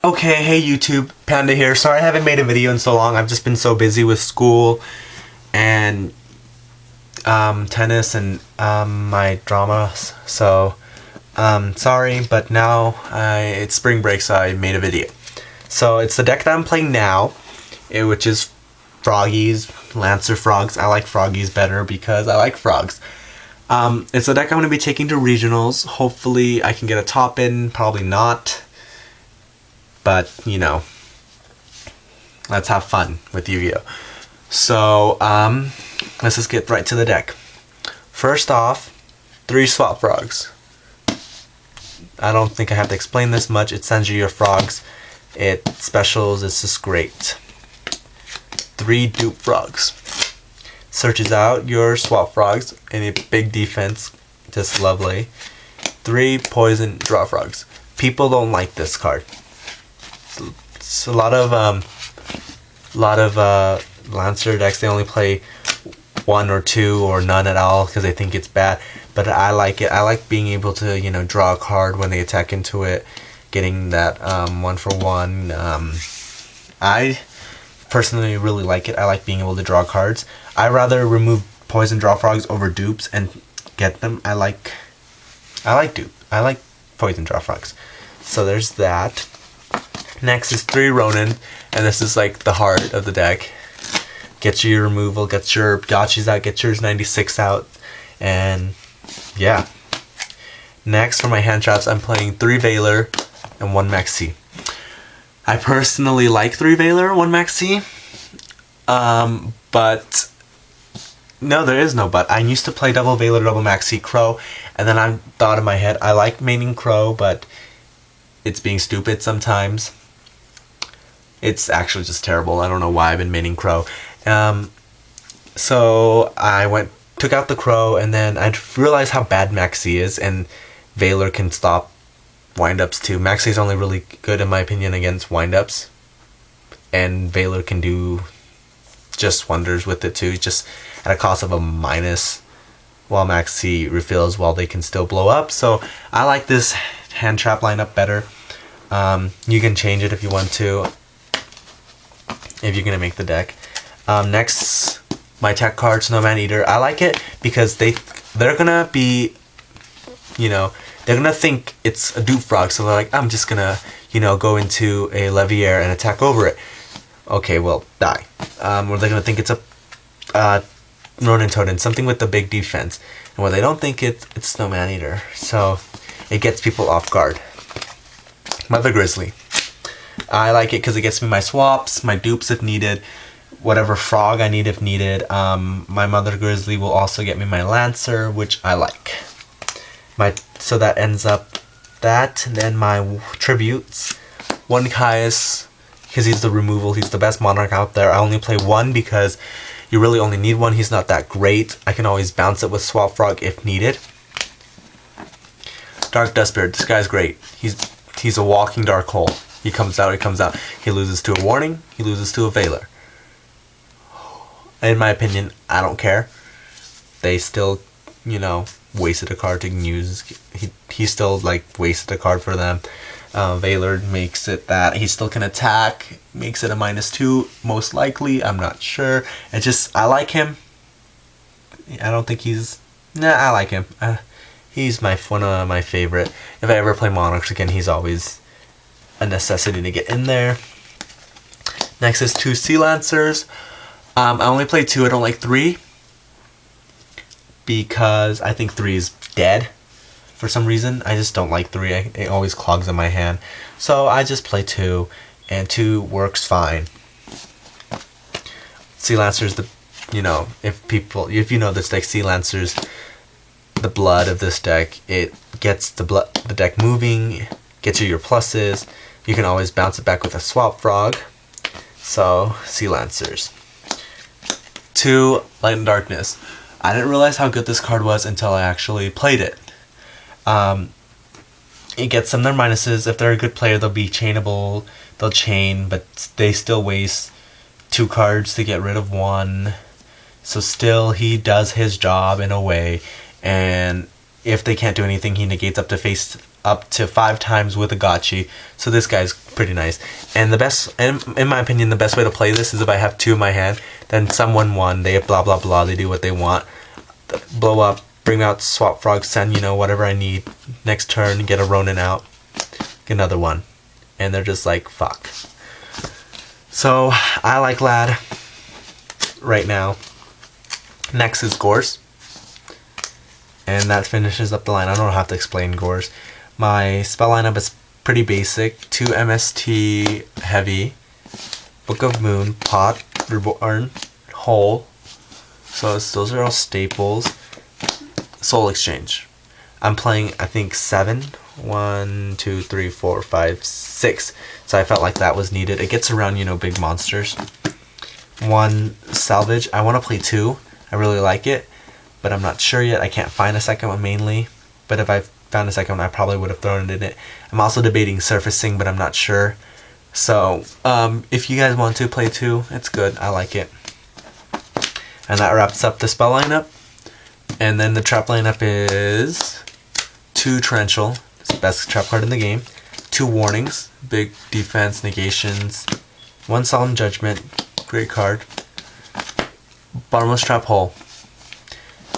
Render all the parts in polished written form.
Okay, hey YouTube, Panda here. Sorry I haven't made a video in so long. I've just been so busy with school and tennis and my dramas. So sorry, but now it's spring break, so I made a video. So it's the deck that I'm playing now, which is Froggies, Lancer Frogs. I like Froggies better because I like frogs. It's a deck I'm going to be taking to regionals. Hopefully I can get a top in, probably not. But, you know, let's have fun with Yu-Gi-Oh! So, let's just get right to the deck. First off, 3 swap frogs. I don't think I have to explain this much. It sends you your frogs. It specials, it's just great. 3 dupe frogs. Searches out your swap frogs and a big defense. Just lovely. 3 poison draw frogs. People don't like this card. It's a lot of Lancer decks, they only play 1 or 2 or none at all because they think it's bad. But I like it. I like being able to, you know, draw a card when they attack into it, getting that 1-for-1. I personally really like it. I like being able to draw cards. I rather remove poison draw frogs over dupes and get them. I like dupe. I like poison draw frogs. So there's that. Next is 3 Ronin, and this is like the heart of the deck. Get your removal, get your gotchis out, get yours 96 out, and yeah. Next for my hand traps, I'm playing 3 Valor and 1 Maxi. I personally like 3 Valor, 1 Maxi, but no, there is no but. I used to play double Valor, double Maxi, Crow, and then I thought in my head, I like maining Crow, but it's being stupid sometimes. It's actually just terrible. I don't know why I've been maining Crow. So I took out the Crow, and then I realized how bad Maxi is, and Valor can stop windups too. Maxi is only really good, in my opinion, against windups, and Valor can do just wonders with it too, just at a cost of a minus, while Maxi refills while they can still blow up. So I like this hand trap lineup better. You can change it if you want to, if you're gonna make the deck. Next, my tech card, Snowman Eater. I like it because they're gonna be, you know, they're gonna think it's a dupe frog, so they're like, I'm just gonna, you know, go into a Leviair and attack over it. Okay, well, die. Or they're gonna think it's a Ronin Totem, something with the big defense, and when they don't think it's Snowman Eater, so it gets people off guard. Mother Grizzly. I like it because it gets me my swaps, my dupes if needed, whatever frog I need if needed. My Mother Grizzly will also get me my Lancer, which I like. So that ends up that. And then my tributes. 1 Caius, because he's the removal. He's the best Monarch out there. I only play 1 because you really only need 1. He's not that great. I can always bounce it with Swap Frog if needed. Dark Dust Spirit. This guy's great. He's a walking dark hole. He comes out, he comes out. He loses to a Warning, he loses to a Valor. In my opinion, I don't care. They still, you know, wasted a card to use. He still, like, wasted a card for them. Valor makes it that he still can attack, makes it a -2, most likely. I'm not sure. It's just, I like him. I don't think he's... Nah, I like him. He's one of my favorite. If I ever play Monarchs again, he's always a necessity to get in there. Next is 2 Sea Lancers. I only play 2. I don't like 3 because I think 3 is dead for some reason. I just don't like 3. It always clogs in my hand. So I just play 2, and 2 works fine. Sea Lancers, you know, if you know this deck, Sea Lancers, the blood of this deck, it gets the deck moving, gets you your pluses. You can always bounce it back with a Swap Frog. So, Sea Lancers. 2 Light and Darkness. I didn't realize how good this card was until I actually played it. It gets them their minuses. If they're a good player, they'll be chainable. They'll chain, but they still waste 2 cards to get rid of 1. So still, he does his job in a way. And if they can't do anything, he negates up to face up to 5 times with a gotchi. So this guy's pretty nice. And the best, in my opinion, the best way to play this is if I have 2 in my hand, then someone won, they blah blah blah, they do what they want, blow up, bring out swap frog, send, you know, whatever I need. Next turn, get a Ronin out, get another one. And they're just like, fuck. So, I like Lad right now. Next is Gors. And that finishes up the line. I don't have to explain Gors. My spell lineup is pretty basic. 2 MST heavy. Book of Moon, Pot, Reborn, Hole. So those are all staples. Soul Exchange. I'm playing, I think, 7. 1, 2, 3, 4, 5, 6. So I felt like that was needed. It gets around, you know, big monsters. 1 Salvage. I want to play 2. I really like it, but I'm not sure yet. I can't find a second one mainly. But if I found a second one, I probably would have thrown it in it. I'm also debating Surfacing, but I'm not sure. So, if you guys want to play 2, it's good. I like it. And that wraps up the spell lineup. And then the trap lineup is 2 Torrential. It's the best trap card in the game. 2 Warnings. Big defense, negations. 1 Solemn Judgment. Great card. Bottomless Trap Hole.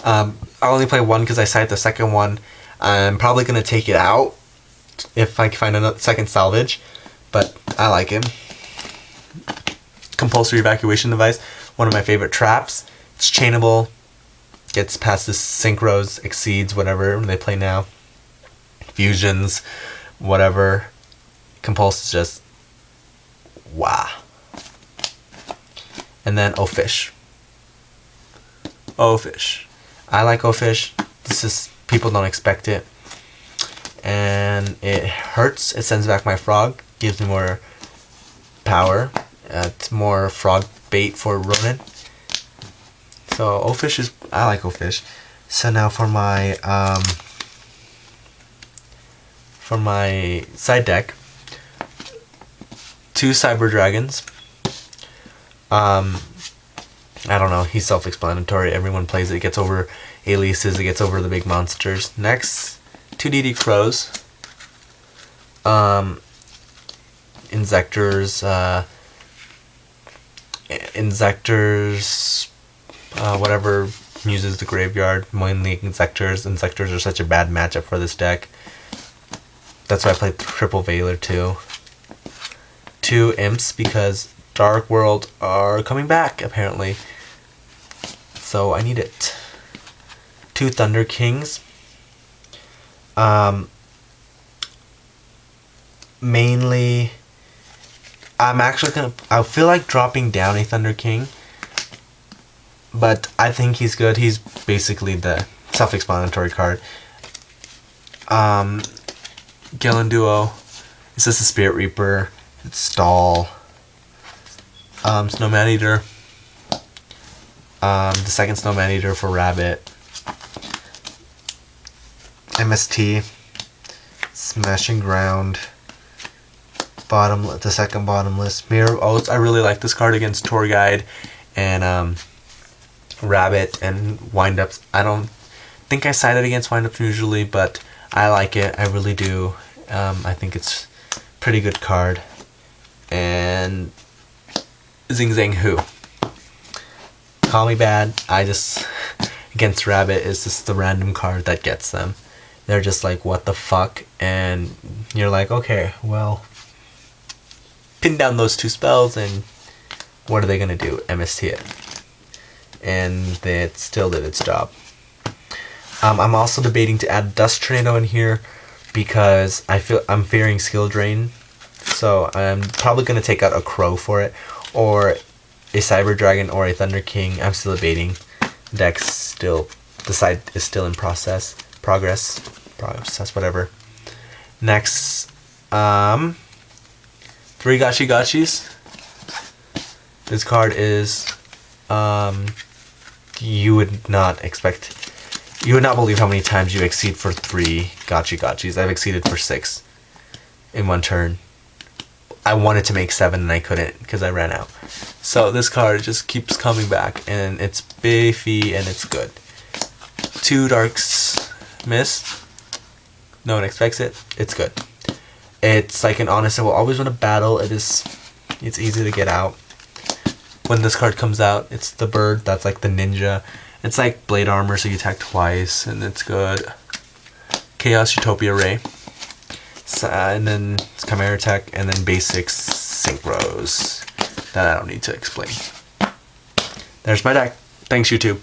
I only play 1 because I cited the second one. I'm probably going to take it out if I can find a second salvage. But I like it. Compulsory Evacuation Device. One of my favorite traps. It's chainable. Gets past the synchros, exceeds whatever they play now. Fusions, whatever. Compulse is just wow. And then O Fish. O Fish. I like O Fish. This is, people don't expect it. And it hurts. It sends back my frog. Gives me more power. It's more frog bait for Ronin. So O Fish is, I like O Fish. So now for my side deck, 2 Cyber Dragons. I don't know, he's self-explanatory. Everyone plays it. It gets over aliases, it gets over the big monsters. Next, 2 DD Crows. Insectors, whatever uses the graveyard, mainly Insectors. Insectors are such a bad matchup for this deck. That's why I played Triple Veiler too. 2 Imps because Dark World are coming back apparently. So I need it. 2 Thunder Kings. Mainly, I feel like dropping down a Thunder King, but I think he's good. He's basically the self-explanatory card. Gillen Duo. It's just a Spirit Reaper. It's Stall. Snow Maneater. The second Snow Maneater for Rabbit. MST. Smashing Ground. The second bottomless. Mirror of Oaths. I really like this card against Tour Guide and Rabbit and Windups. I don't think I sided against Windups usually, but I like it. I really do. I think it's a pretty good card. And Zing Zang Hu. Call me bad. I just, against Rabbit, is just the random card that gets them. They're just like, what the fuck? And you're like, okay, well, pin down those 2 spells, and what are they going to do? MST it. And it still did its job. I'm also debating to add Dust Tornado in here because I'm fearing skill drain. So I'm probably going to take out a Crow for it, or a Cyber Dragon, or a Thunder King. I'm still debating. Deck's still, the side is still in progress, whatever. Next, 3 Gachi Gachis. This card is, you would not believe how many times you exceed for 3 Gachi Gachis. I've exceeded for 6 in one turn. I wanted to make 7 and I couldn't because I ran out. So this card just keeps coming back, and it's beefy and it's good. 2 Dark Mist. no one expects it, it's good. It's like an honest and will always win a battle. It's easy to get out. When this card comes out, it's the bird, that's like the ninja. It's like blade armor, so you attack twice, and it's good. Chaos Utopia Ray. So, and then it's Chimera Attack, and then basics synchros that I don't need to explain. There's my deck. Thanks, YouTube.